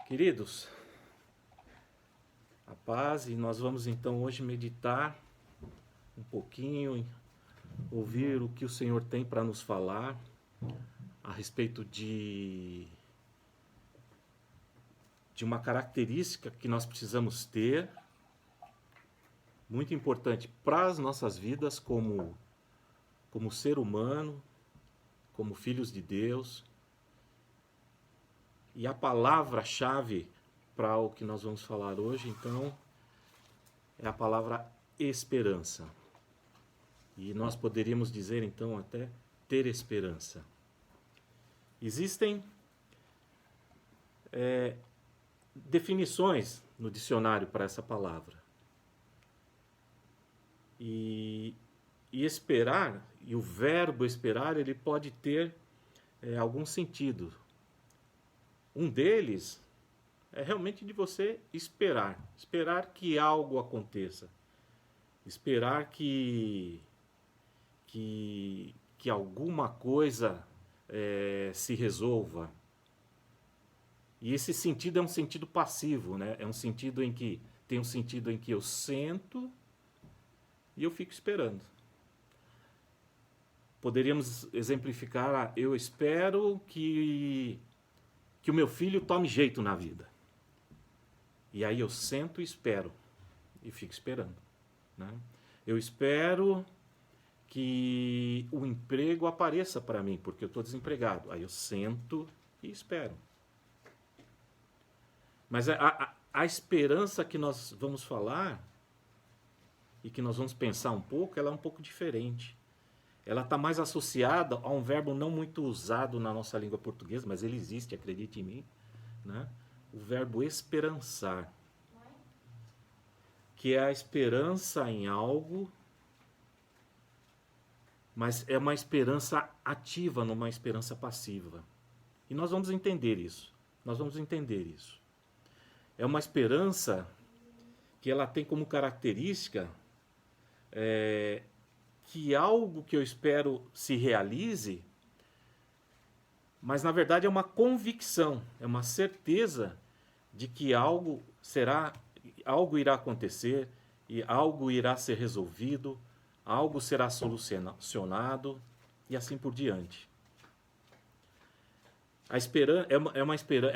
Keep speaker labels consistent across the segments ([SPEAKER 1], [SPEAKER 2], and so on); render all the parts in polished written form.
[SPEAKER 1] Queridos, a paz, e nós vamos então hoje meditar um pouquinho, ouvir o que o Senhor tem para nos falar a respeito de uma característica que nós precisamos ter, muito importante para as nossas vidas como ser humano, como filhos de Deus. E a palavra-chave para o que nós vamos falar hoje, então, é a palavra esperança. E nós poderíamos dizer, então, até ter esperança. Existem definições no dicionário para essa palavra. E esperar, e o verbo esperar, ele pode ter algum sentido. Um deles é realmente de você esperar que algo aconteça, esperar que alguma coisa se resolva. E esse sentido é um sentido passivo, né? É um sentido em que tem um sentido em que eu sento e eu fico esperando. Poderíamos exemplificar: eu espero que o meu filho tome jeito na vida. E aí eu sento e espero. E fico esperando. Né? Eu espero que o emprego apareça para mim, porque eu estou desempregado. Aí eu sento e espero. Mas a esperança que nós vamos falar e que nós vamos pensar um pouco, ela é um pouco diferente. Ela está mais associada a um verbo não muito usado na nossa língua portuguesa, mas ele existe, acredite em mim, né? O verbo esperançar, que é a esperança em algo, mas é uma esperança ativa, não uma esperança passiva. E nós vamos entender isso. É uma esperança que ela tem como característica que algo que eu espero se realize, mas na verdade é uma convicção, é uma certeza de que algo irá acontecer, e algo irá ser resolvido, algo será solucionado e assim por diante. É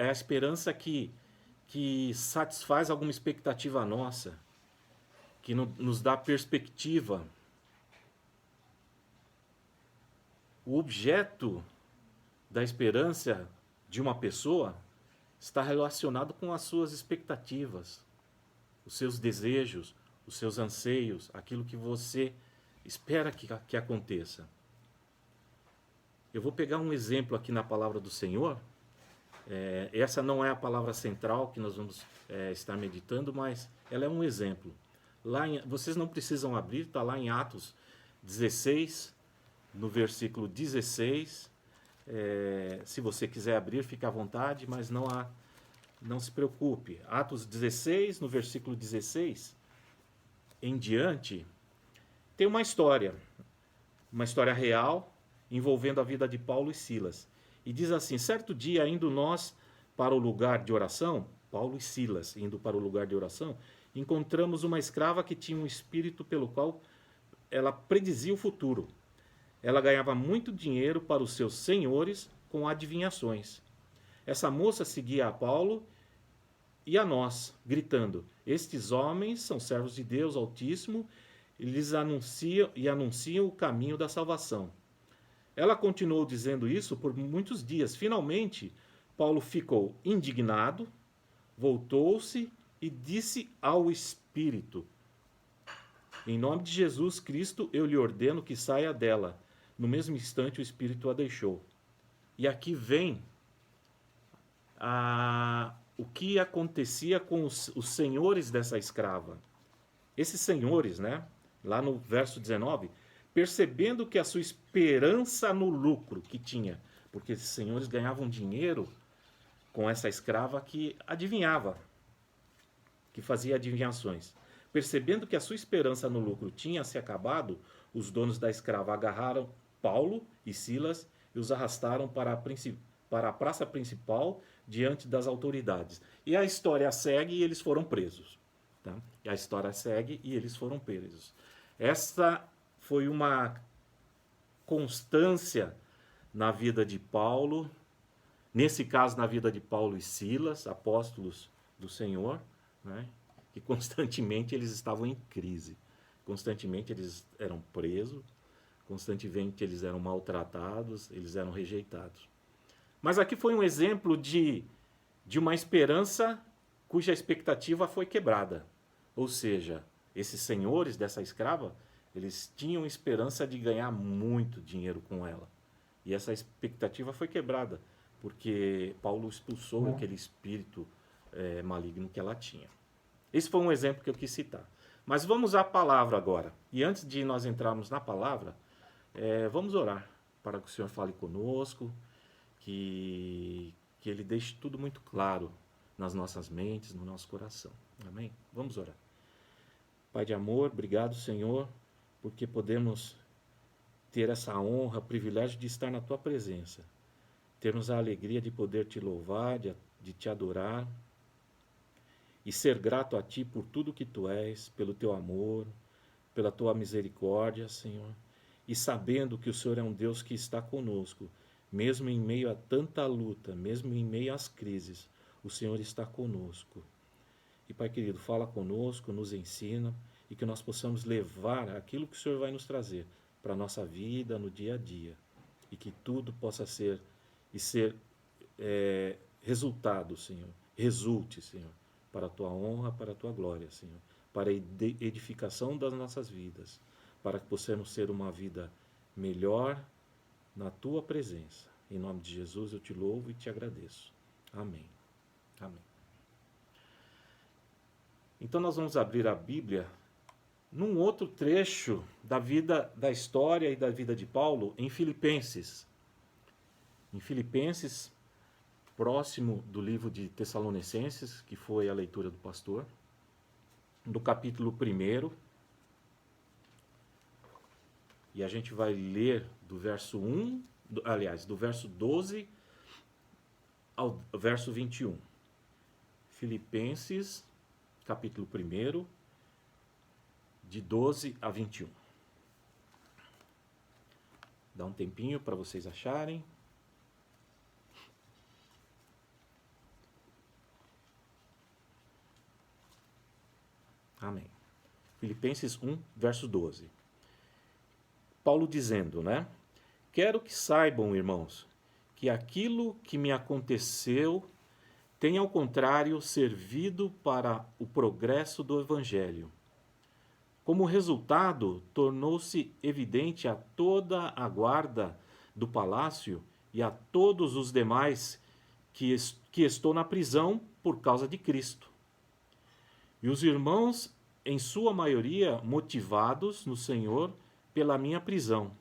[SPEAKER 1] a esperança que satisfaz alguma expectativa nossa, que nos dá perspectiva. O objeto da esperança de uma pessoa está relacionado com as suas expectativas, os seus desejos, os seus anseios, aquilo que você espera que aconteça. Eu vou pegar um exemplo aqui na palavra do Senhor. Essa não é a palavra central que nós vamos estar meditando, mas ela é um exemplo. Vocês não precisam abrir, está lá em Atos 16, no versículo 16, se você quiser abrir, fique à vontade, mas não se preocupe. Atos 16, no versículo 16 em diante, tem uma história real, envolvendo a vida de Paulo e Silas. E diz assim: certo dia, indo nós para o lugar de oração, Paulo e Silas indo para o lugar de oração, encontramos uma escrava que tinha um espírito pelo qual ela predizia o futuro. Ela ganhava muito dinheiro para os seus senhores com adivinhações. Essa moça seguia a Paulo e a nós, gritando: estes homens são servos de Deus Altíssimo e lhes anunciam o caminho da salvação. Ela continuou dizendo isso por muitos dias. Finalmente, Paulo ficou indignado, voltou-se e disse ao espírito: em nome de Jesus Cristo, eu lhe ordeno que saia dela. No mesmo instante, o espírito a deixou. E aqui vem o que acontecia com os senhores dessa escrava. Esses senhores, né, lá no verso 19, percebendo que a sua esperança no lucro que tinha, porque esses senhores ganhavam dinheiro com essa escrava que adivinhava, que fazia adivinhações. Percebendo que a sua esperança no lucro tinha se acabado, os donos da escrava agarraram Paulo e Silas e os arrastaram para a praça principal, diante das autoridades. E a história segue e eles foram presos. Tá? E a história segue e eles foram presos. Essa foi uma constância na vida de Paulo, nesse caso na vida de Paulo e Silas, apóstolos do Senhor, né? Que constantemente eles estavam em crise, constantemente eles eram presos, constantemente eles eram maltratados, eles eram rejeitados. Mas aqui foi um exemplo de uma esperança cuja expectativa foi quebrada. Ou seja, esses senhores dessa escrava, eles tinham esperança de ganhar muito dinheiro com ela. E essa expectativa foi quebrada, porque Paulo expulsou aquele espírito maligno que ela tinha. Esse foi um exemplo que eu quis citar. Mas vamos à palavra agora. E antes de nós entrarmos na palavra, vamos orar para que o Senhor fale conosco, que Ele deixe tudo muito claro nas nossas mentes, no nosso coração. Amém? Vamos orar. Pai de amor, obrigado, Senhor, porque podemos ter essa honra, o privilégio de estar na Tua presença. Termos a alegria de poder Te louvar, de Te adorar, e ser grato a Ti por tudo que Tu és, pelo Teu amor, pela Tua misericórdia, Senhor, e sabendo que o Senhor é um Deus que está conosco, mesmo em meio a tanta luta, mesmo em meio às crises, o Senhor está conosco. E Pai querido, fala conosco, nos ensina, e que nós possamos levar aquilo que o Senhor vai nos trazer para a nossa vida, no dia a dia, e que tudo possa ser resultado, Senhor, resulte, Senhor, para a Tua honra, para a Tua glória, Senhor, para a edificação das nossas vidas, para que possamos ser uma vida melhor na Tua presença. Em nome de Jesus eu Te louvo e Te agradeço. Amém. Amém. Então nós vamos abrir a Bíblia num outro trecho da vida, da história e da vida de Paulo, em Filipenses. Em Filipenses, próximo do livro de Tessalonicenses, que foi a leitura do pastor, do capítulo 1, e a gente vai ler do verso 1, do verso 12 ao verso 21. Filipenses, capítulo 1, de 12 a 21. Dá um tempinho para vocês acharem. Amém. Filipenses 1, verso 12. Paulo dizendo, né? Quero que saibam, irmãos, que aquilo que me aconteceu tem, ao contrário, servido para o progresso do Evangelho. Como resultado, tornou-se evidente a toda a guarda do palácio e a todos os demais que estou na prisão por causa de Cristo. E os irmãos, em sua maioria, motivados no Senhor pela minha prisão,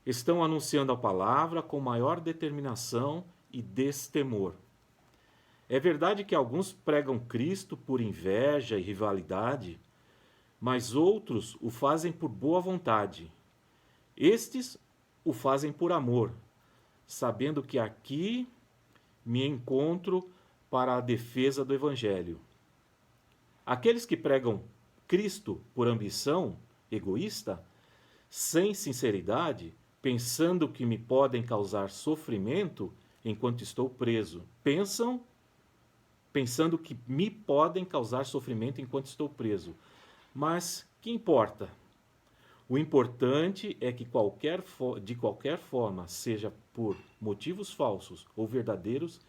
[SPEAKER 1] estão anunciando a palavra com maior determinação e destemor. É verdade que alguns pregam Cristo por inveja e rivalidade, mas outros o fazem por boa vontade. Estes o fazem por amor, sabendo que aqui me encontro para a defesa do Evangelho. Aqueles que pregam Cristo por ambição egoísta, sem sinceridade, pensando que me podem causar sofrimento enquanto estou preso, pensando que me podem causar sofrimento enquanto estou preso. Mas que importa? O importante é que de qualquer forma, seja por motivos falsos ou verdadeiros,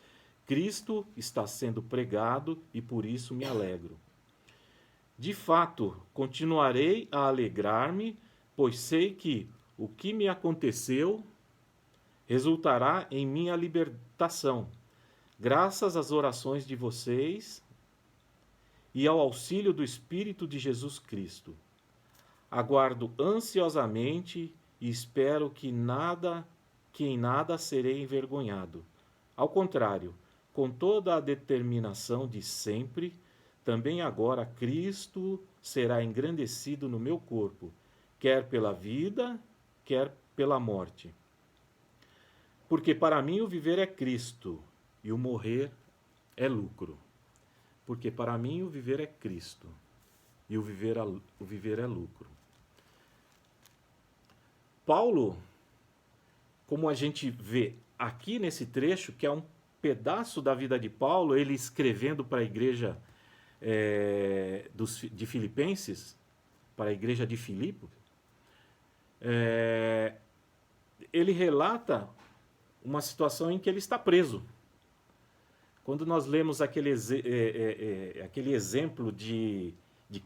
[SPEAKER 1] Cristo está sendo pregado e por isso me alegro. De fato, continuarei a alegrar-me, pois sei que o que me aconteceu resultará em minha libertação, graças às orações de vocês e ao auxílio do Espírito de Jesus Cristo. Aguardo ansiosamente e espero que em nada serei envergonhado. Ao contrário, com toda a determinação de sempre, também agora Cristo será engrandecido no meu corpo, quer pela vida, quer pela morte. Porque para mim o viver é Cristo e o morrer é lucro. Porque para mim o viver é Cristo e o viver é lucro. Paulo, como a gente vê aqui nesse trecho, que é um pedaço da vida de Paulo, ele escrevendo para a igreja de Filipenses, para a igreja de Filipe, ele relata uma situação em que ele está preso. Quando nós lemos aquele exemplo de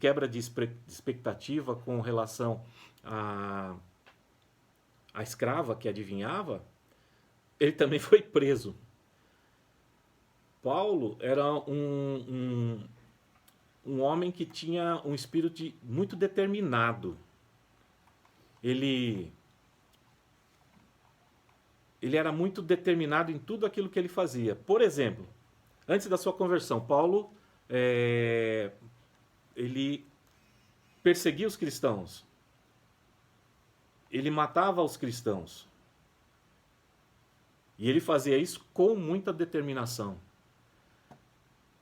[SPEAKER 1] quebra de expectativa com relação à escrava que adivinhava, ele também foi preso. Paulo era um homem que tinha um espírito muito determinado. Ele era muito determinado em tudo aquilo que ele fazia. Por exemplo, antes da sua conversão, Paulo ele perseguia os cristãos. Ele matava os cristãos. E ele fazia isso com muita determinação.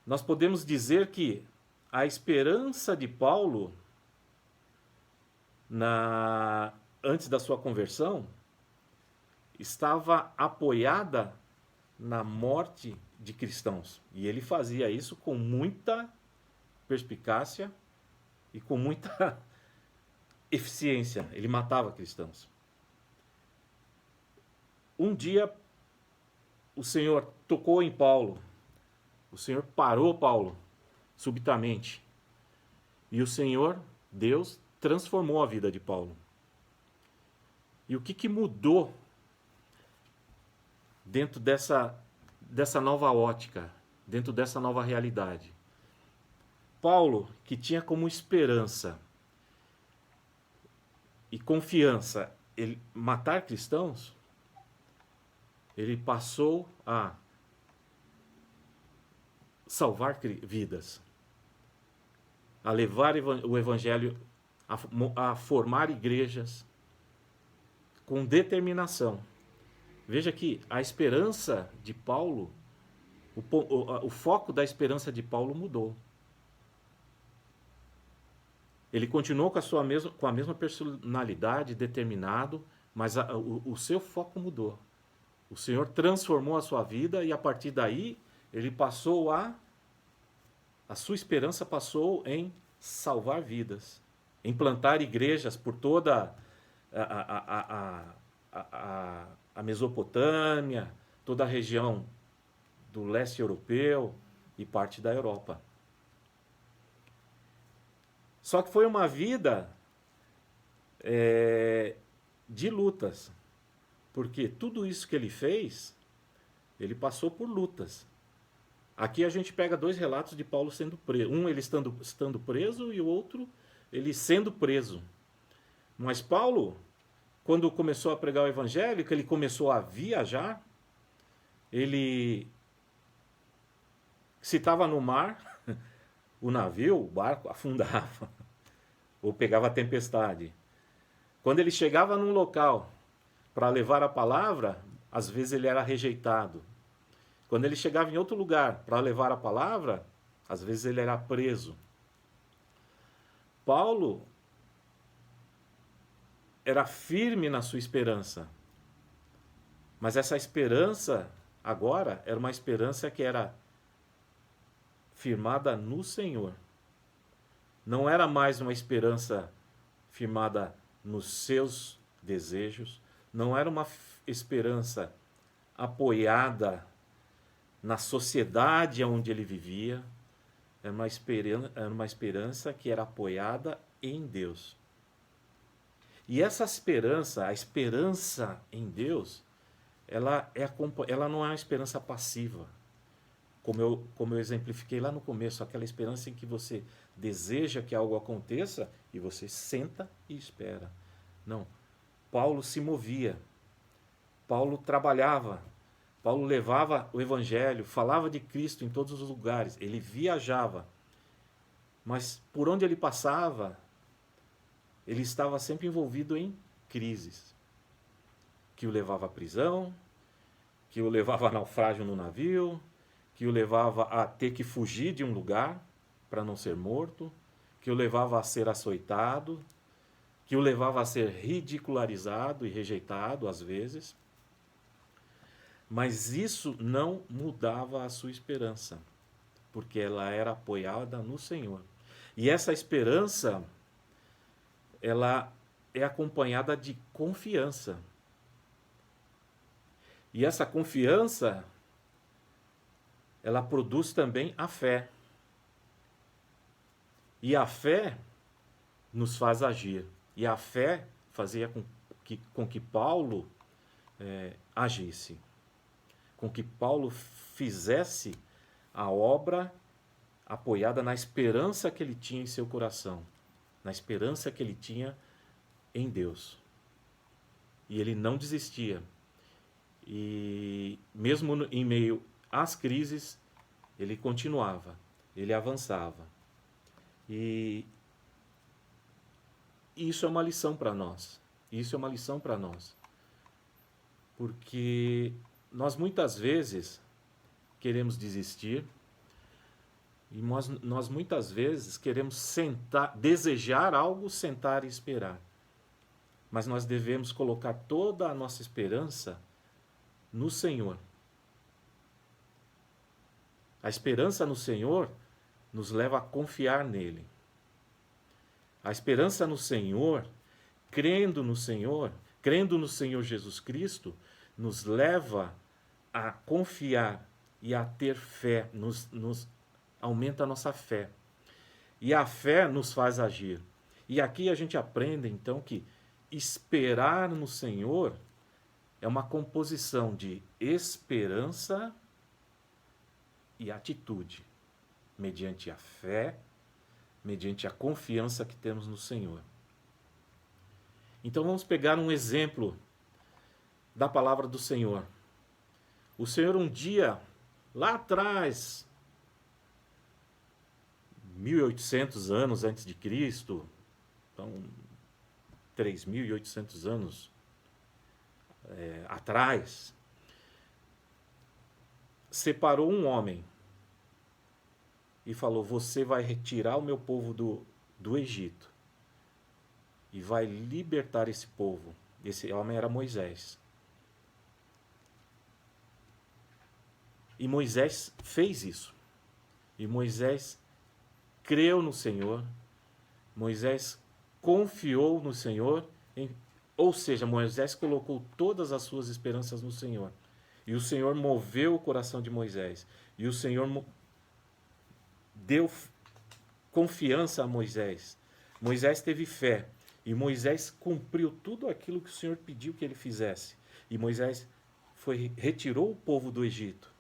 [SPEAKER 1] Nós podemos dizer que a esperança de Paulo, antes da sua conversão, estava apoiada na morte de cristãos. E ele fazia isso com muita perspicácia e com muita eficiência. Ele matava cristãos. Um dia, o Senhor tocou em Paulo. O Senhor parou Paulo subitamente. E o Senhor, Deus, transformou a vida de Paulo. E o que mudou dentro dessa nova ótica, dentro dessa nova realidade? Paulo, que tinha como esperança e confiança ele matar cristãos, ele passou a salvar vidas, a levar o evangelho, a formar igrejas com determinação. Veja que a esperança de Paulo, o foco da esperança de Paulo mudou. Ele continuou com a mesma personalidade, determinado, mas o seu foco mudou. O Senhor transformou a sua vida e a partir daí ele passou a sua esperança passou em salvar vidas, em plantar igrejas por toda a Mesopotâmia, toda a região do leste europeu e parte da Europa. Só que foi uma vida de lutas, porque tudo isso que ele fez, ele passou por lutas. Aqui a gente pega dois relatos de Paulo sendo preso. Um ele estando preso e o outro ele sendo preso. Mas Paulo, quando começou a pregar o evangelho, que ele começou a viajar, ele, se estava no mar, o navio, o barco afundava ou pegava a tempestade. Quando ele chegava num local para levar a palavra, às vezes ele era rejeitado. Quando ele chegava em outro lugar para levar a palavra, às vezes ele era preso. Paulo era firme na sua esperança. Mas essa esperança agora era uma esperança que era firmada no Senhor. Não era mais uma esperança firmada nos seus desejos, não era uma esperança apoiada na sociedade onde ele vivia, era uma esperança que era apoiada em Deus. E essa esperança, a esperança em Deus, ela não é uma esperança passiva, como eu exemplifiquei lá no começo, aquela esperança em que você deseja que algo aconteça e você senta e espera. Não, Paulo se movia, Paulo trabalhava, Paulo levava o evangelho, falava de Cristo em todos os lugares, ele viajava, mas por onde ele passava, ele estava sempre envolvido em crises, que o levava à prisão, que o levava a naufrágio no navio, que o levava a ter que fugir de um lugar para não ser morto, que o levava a ser açoitado, que o levava a ser ridicularizado e rejeitado às vezes. Mas isso não mudava a sua esperança, porque ela era apoiada no Senhor. E essa esperança, ela é acompanhada de confiança. E essa confiança, ela produz também a fé. E a fé nos faz agir. E a fé fazia com que Paulo agisse. Com que Paulo fizesse a obra apoiada na esperança que ele tinha em seu coração. Na esperança que ele tinha em Deus. E ele não desistia. E mesmo em meio às crises, ele continuava, ele avançava. E isso é uma lição para nós. Isso é uma lição para nós. Porque nós muitas vezes queremos desistir e nós muitas vezes queremos sentar, desejar algo, sentar e esperar. Mas nós devemos colocar toda a nossa esperança no Senhor. A esperança no Senhor nos leva a confiar nele. A esperança no Senhor, crendo no Senhor Jesus Cristo, nos leva a confiar e a ter fé, nos aumenta a nossa fé. E a fé nos faz agir. E aqui a gente aprende então que esperar no Senhor é uma composição de esperança e atitude, mediante a fé, mediante a confiança que temos no Senhor. Então vamos pegar um exemplo da palavra do Senhor. O Senhor um dia, lá atrás, 1800 anos antes de Cristo, então 3.800 anos atrás, separou um homem e falou: você vai retirar o meu povo do Egito e vai libertar esse povo. Esse homem era Moisés. E Moisés fez isso. E Moisés creu no Senhor. Moisés confiou no Senhor. Ou seja, Moisés colocou todas as suas esperanças no Senhor. E o Senhor moveu o coração de Moisés. E o Senhor deu confiança a Moisés. Moisés teve fé. E Moisés cumpriu tudo aquilo que o Senhor pediu que ele fizesse. E Moisés retirou o povo do Egito.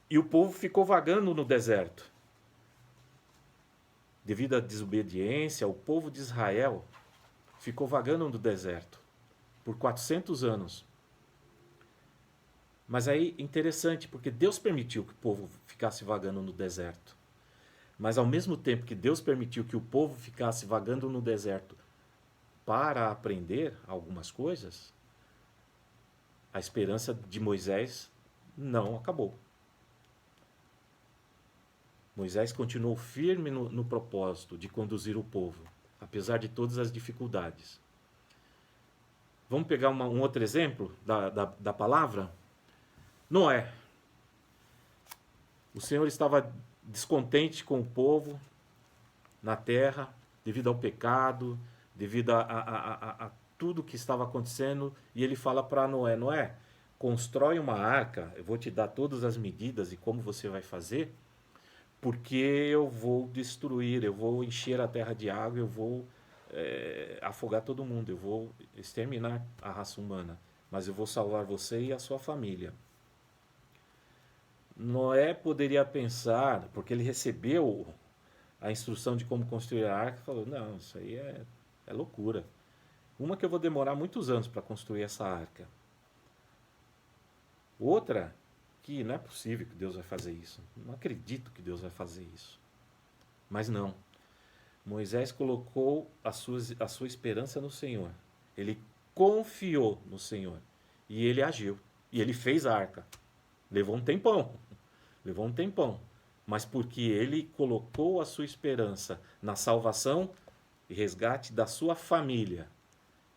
[SPEAKER 1] E o povo ficou vagando no deserto. Devido à desobediência, o povo de Israel ficou vagando no deserto por 400 anos. Mas aí, interessante, porque Deus permitiu que o povo ficasse vagando no deserto. Mas ao mesmo tempo que Deus permitiu que o povo ficasse vagando no deserto para aprender algumas coisas, a esperança de Moisés não acabou. Moisés continuou firme no propósito de conduzir o povo, apesar de todas as dificuldades. Vamos pegar um outro exemplo da palavra? Noé. O Senhor estava descontente com o povo na terra, devido ao pecado, devido a tudo que estava acontecendo, e ele fala para Noé: Noé, constrói uma arca, eu vou te dar todas as medidas e como você vai fazer, porque eu vou destruir, eu vou encher a terra de água, eu vou afogar todo mundo, eu vou exterminar a raça humana, mas eu vou salvar você e a sua família. Noé poderia pensar, porque ele recebeu a instrução de como construir a arca, falou: não, isso aí é loucura. Uma que eu vou demorar muitos anos para construir essa arca. Outra que não é possível que Deus vai fazer isso. Não acredito que Deus vai fazer isso. Mas não. Moisés colocou a sua esperança no Senhor. Ele confiou no Senhor. E ele agiu. E ele fez a arca. Levou um tempão. Levou um tempão. Mas porque ele colocou a sua esperança na salvação e resgate da sua família,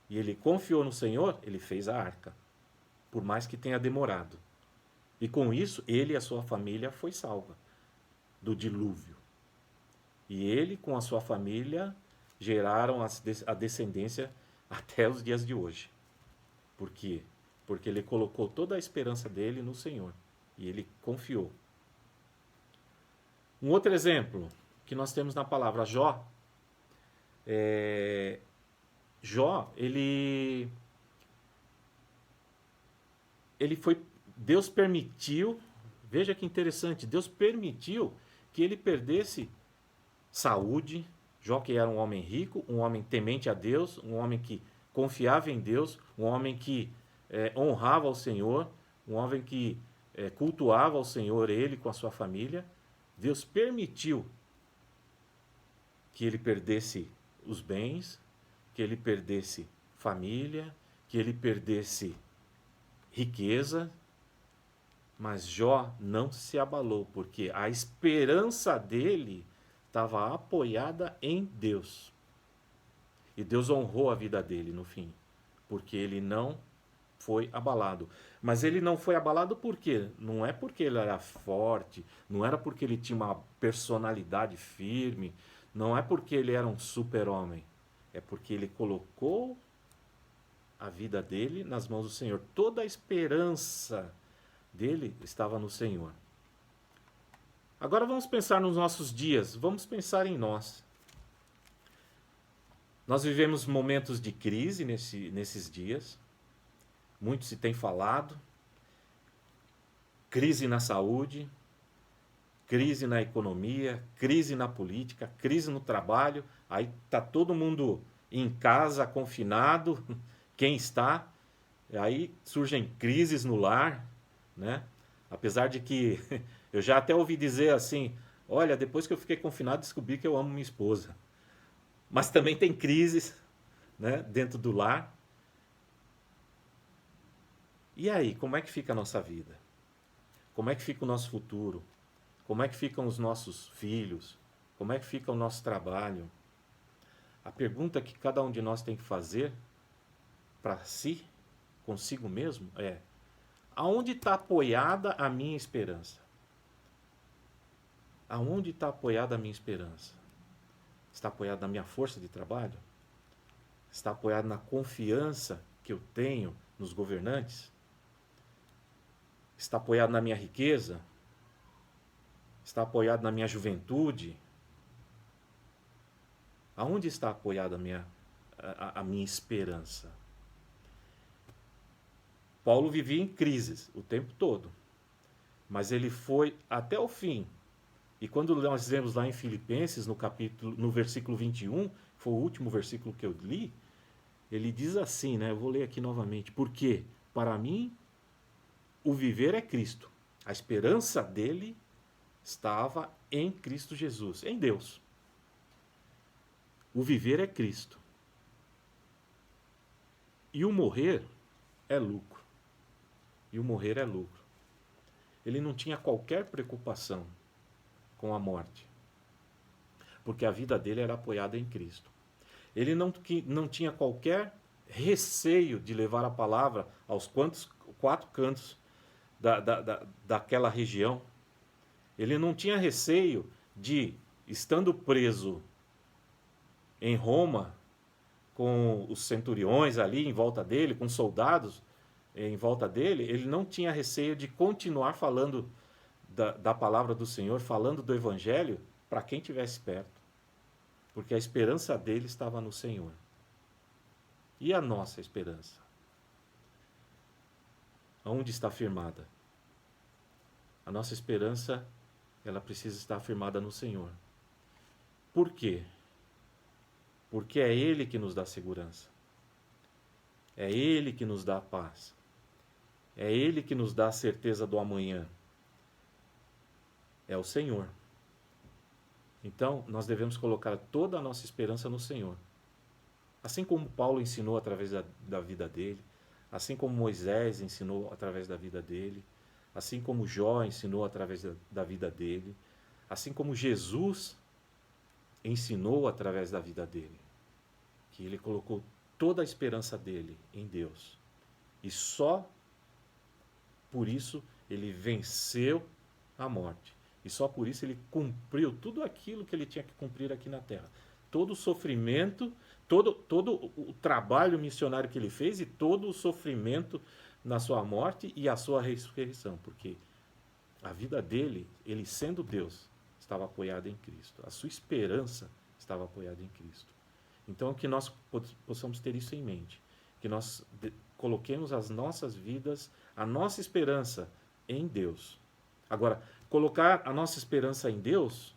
[SPEAKER 1] e ele confiou no Senhor, ele fez a arca. Por mais que tenha demorado. E com isso, ele e a sua família foi salva do dilúvio. E ele, com a sua família, geraram a descendência até os dias de hoje. Por quê? Porque ele colocou toda a esperança dele no Senhor. E ele confiou. Um outro exemplo que nós temos na palavra Jó. Jó, ele foi. Deus permitiu, veja que interessante, Deus permitiu que ele perdesse saúde. Jó, que era um homem rico, um homem temente a Deus, um homem que confiava em Deus, um homem que honrava ao Senhor, um homem que cultuava ao Senhor, ele com a sua família. Deus permitiu que ele perdesse os bens, que ele perdesse família, que ele perdesse riqueza, mas Jó não se abalou, porque a esperança dele estava apoiada em Deus. E Deus honrou a vida dele no fim, porque ele não foi abalado. Mas ele não foi abalado por quê? Não é porque ele era forte, não era porque ele tinha uma personalidade firme, não é porque ele era um super-homem. É porque ele colocou a vida dele nas mãos do Senhor. Toda a esperança dele estava no Senhor. Agora vamos pensar nos nossos dias, vamos pensar em nós. Nós vivemos momentos de crise nesses dias. Muito se tem falado. Crise na saúde, crise na economia, crise na política, crise no trabalho. Aí tá todo mundo em casa, confinado. Quem está? Aí surgem crises no lar, né? Apesar de que eu já até ouvi dizer assim, olha, depois que eu fiquei confinado, descobri que eu amo minha esposa. Mas também tem crises, né, dentro do lar. E aí, como é que fica a nossa vida? Como é que fica o nosso futuro? Como é que ficam os nossos filhos? Como é que fica o nosso trabalho? A pergunta que cada um de nós tem que fazer para si, consigo mesmo, é: aonde está apoiada a minha esperança? Aonde está apoiada a minha esperança? Está apoiada na minha força de trabalho? Está apoiada na confiança que eu tenho nos governantes? Está apoiado na minha riqueza? Está apoiado na minha juventude? Aonde está apoiada a minha esperança? Paulo vivia em crises o tempo todo, mas ele foi até o fim. E quando nós lemos lá em Filipenses, no versículo 21, foi o último versículo que eu li, ele diz assim, né? Eu vou ler aqui novamente. Porque para mim o viver é Cristo. A esperança dele estava em Cristo Jesus, em Deus. O viver é Cristo. E o morrer é lucro. E o morrer é lucro. Ele não tinha qualquer preocupação com a morte, porque a vida dele era apoiada em Cristo. Ele não tinha qualquer receio de levar a palavra aos quatro cantos daquela região. Ele não tinha receio de, estando preso em Roma, com os centuriões ali em volta dele, com soldados em volta dele, ele não tinha receio de continuar falando da palavra do Senhor, falando do Evangelho para quem estivesse perto. Porque a esperança dele estava no Senhor. E a nossa esperança? Aonde está firmada? A nossa esperança, ela precisa estar firmada no Senhor. Por quê? Porque é Ele que nos dá segurança. É Ele que nos dá paz. É Ele que nos dá a certeza do amanhã. É o Senhor. Então, nós devemos colocar toda a nossa esperança no Senhor. Assim como Paulo ensinou através da vida dele, assim como Moisés ensinou através da vida dele, assim como Jó ensinou através da vida dele, assim como Jesus ensinou através da vida dele, que ele colocou toda a esperança dele em Deus. E só por isso ele venceu a morte. E só por isso ele cumpriu tudo aquilo que ele tinha que cumprir aqui na terra. Todo o sofrimento, todo o trabalho missionário que ele fez e todo o sofrimento na sua morte e a sua ressurreição. Porque a vida dele, ele sendo Deus, estava apoiada em Cristo. A sua esperança estava apoiada em Cristo. Então, que nós possamos ter isso em mente. Que nós coloquemos as nossas vidas, a nossa esperança em Deus. Agora, colocar a nossa esperança em Deus,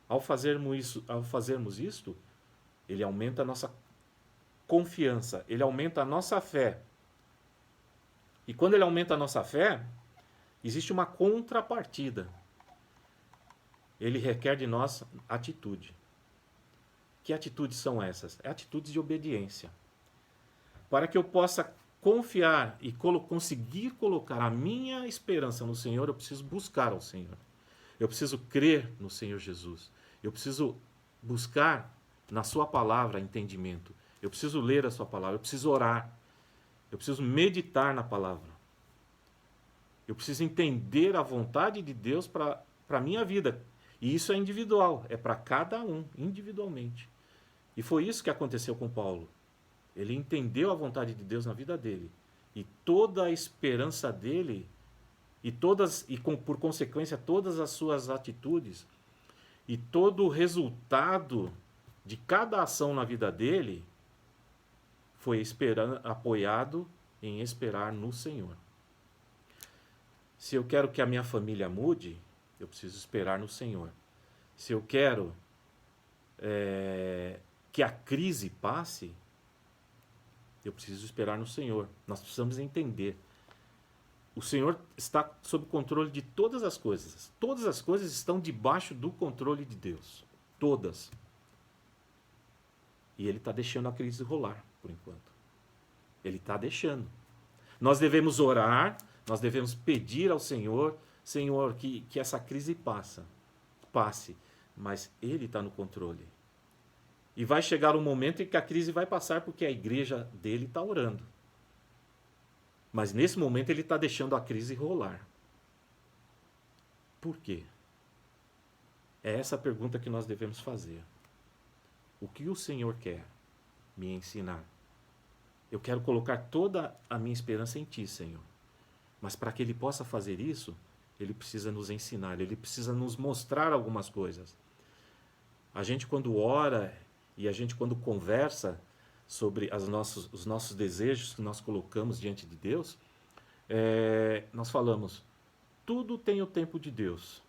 [SPEAKER 1] ao fazermos isto, ele aumenta a nossa confiança, ele aumenta a nossa fé. E quando ele aumenta a nossa fé, existe uma contrapartida. Ele requer de nós atitude. Que atitudes são essas? É atitudes de obediência. Para que eu possa confiar e conseguir colocar a minha esperança no Senhor, eu preciso buscar ao Senhor. Eu preciso crer no Senhor Jesus. Eu preciso buscar na sua palavra entendimento. Eu preciso ler a sua palavra. Eu preciso orar. Eu preciso meditar na palavra. Eu preciso entender a vontade de Deus para a minha vida. E isso é individual. É para cada um, individualmente. E foi isso que aconteceu com Paulo. Ele entendeu a vontade de Deus na vida dele. E toda a esperança dele, por consequência, todas as suas atitudes, e todo o resultado de cada ação na vida dele, foi apoiado em esperar no Senhor. Se eu quero que a minha família mude, eu preciso esperar no Senhor. Se eu quero que a crise passe, eu preciso esperar no Senhor. Nós precisamos entender. O Senhor está sob controle de todas as coisas. Todas as coisas estão debaixo do controle de Deus. Todas. E Ele está deixando a crise rolar, por enquanto. Ele está deixando. Nós devemos orar, nós devemos pedir ao Senhor, Senhor, que essa crise passe. Mas Ele está no controle. E vai chegar um momento em que a crise vai passar porque a igreja dele está orando. Mas nesse momento ele está deixando a crise rolar. Por quê? É essa a pergunta que nós devemos fazer. O que o Senhor quer me ensinar? Eu quero colocar toda a minha esperança em Ti, Senhor. Mas para que Ele possa fazer isso, Ele precisa nos ensinar, Ele precisa nos mostrar algumas coisas. A gente quando ora e a gente quando conversa sobre os nossos desejos que nós colocamos diante de Deus, nós falamos, tudo tem o tempo de Deus.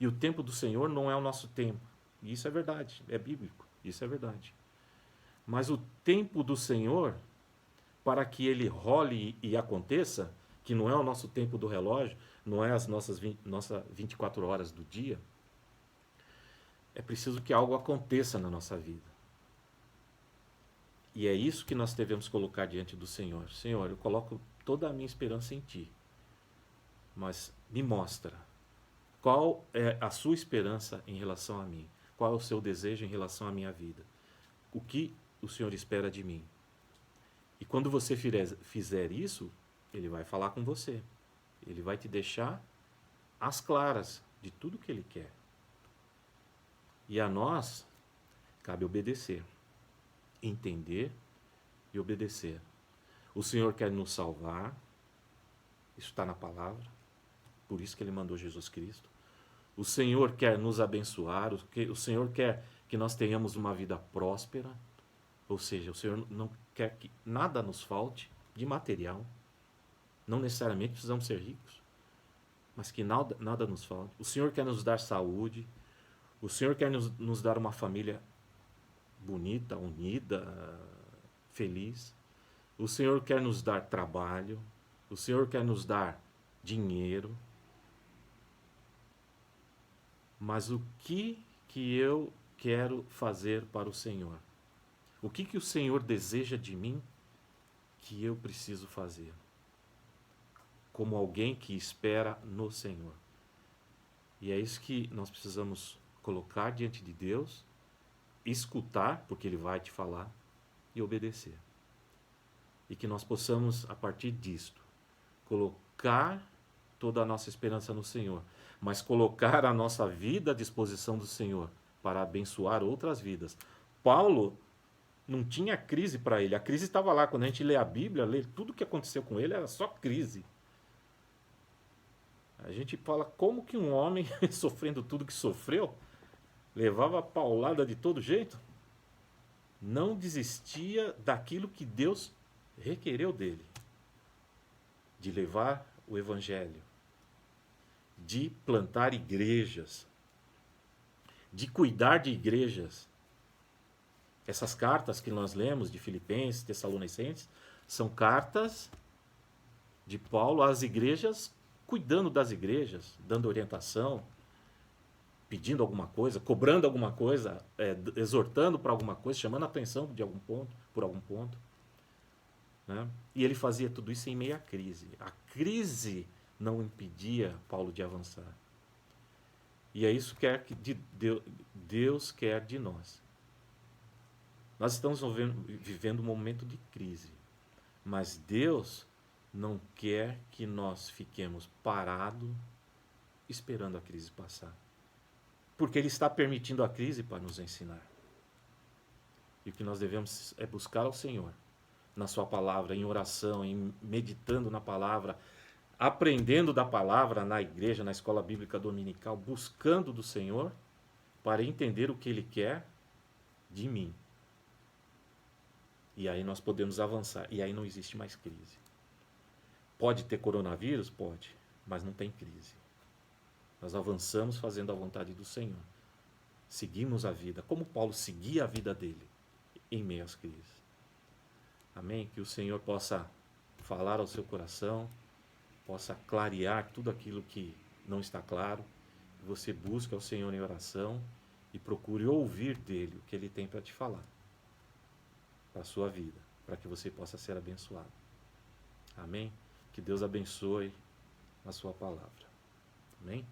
[SPEAKER 1] E o tempo do Senhor não é o nosso tempo. E isso é verdade, é bíblico, isso é verdade. Mas o tempo do Senhor, para que ele role e aconteça, que não é o nosso tempo do relógio, não é as nossas 24 horas do dia, é preciso que algo aconteça na nossa vida. E é isso que nós devemos colocar diante do Senhor. Senhor, eu coloco toda a minha esperança em Ti. Mas me mostra qual é a sua esperança em relação a mim. Qual é o seu desejo em relação à minha vida. O que o Senhor espera de mim. E quando você fizer isso, Ele vai falar com você. Ele vai te deixar às claras de tudo que Ele quer. E a nós cabe obedecer, entender e obedecer. O Senhor quer nos salvar, isso está na palavra, por isso que Ele mandou Jesus Cristo. O Senhor quer nos abençoar, o Senhor quer que nós tenhamos uma vida próspera, ou seja, o Senhor não quer que nada nos falte de material. Não necessariamente precisamos ser ricos, mas que nada nos falte. O Senhor quer nos dar saúde, o Senhor quer nos dar uma família bonita, unida, feliz. O Senhor quer nos dar trabalho. O Senhor quer nos dar dinheiro. Mas o que eu quero fazer para o Senhor? O que o Senhor deseja de mim que eu preciso fazer? como alguém que espera no Senhor. E é isso que nós precisamos colocar diante de Deus, escutar, porque Ele vai te falar, e obedecer. E que nós possamos, a partir disto, colocar toda a nossa esperança no Senhor, mas colocar a nossa vida à disposição do Senhor para abençoar outras vidas. Paulo não tinha crise para ele, a crise estava lá. Quando a gente lê a Bíblia, lê tudo o que aconteceu com ele, era só crise. A gente fala como que um homem, sofrendo tudo que sofreu, levava paulada de todo jeito, não desistia daquilo que Deus requereu dele, de levar o Evangelho, de plantar igrejas, de cuidar de igrejas. Essas cartas que nós lemos de Filipenses, Tessalonicenses, são cartas de Paulo às igrejas, cuidando das igrejas, dando orientação, pedindo alguma coisa, cobrando alguma coisa, exortando para alguma coisa, chamando a atenção de algum ponto, por algum ponto. Né? E ele fazia tudo isso em meio à crise. A crise não impedia Paulo de avançar. E é isso que Deus quer de nós. Nós estamos vivendo um momento de crise, mas Deus não quer que nós fiquemos parados esperando a crise passar. Porque Ele está permitindo a crise para nos ensinar. E o que nós devemos é buscar ao Senhor, na Sua palavra, em oração, em meditando na palavra, aprendendo da palavra na igreja, na escola bíblica dominical, buscando do Senhor para entender o que Ele quer de mim. E aí nós podemos avançar. E aí não existe mais crise. Pode ter coronavírus? Pode, mas não tem crise. Nós avançamos fazendo a vontade do Senhor. Seguimos a vida, como Paulo seguia a vida dele, em meio às crises. Amém? Que o Senhor possa falar ao seu coração, possa clarear tudo aquilo que não está claro. Que você busque ao Senhor em oração e procure ouvir dele o que ele tem para te falar, para a sua vida, para que você possa ser abençoado. Amém? Que Deus abençoe a sua palavra. Amém?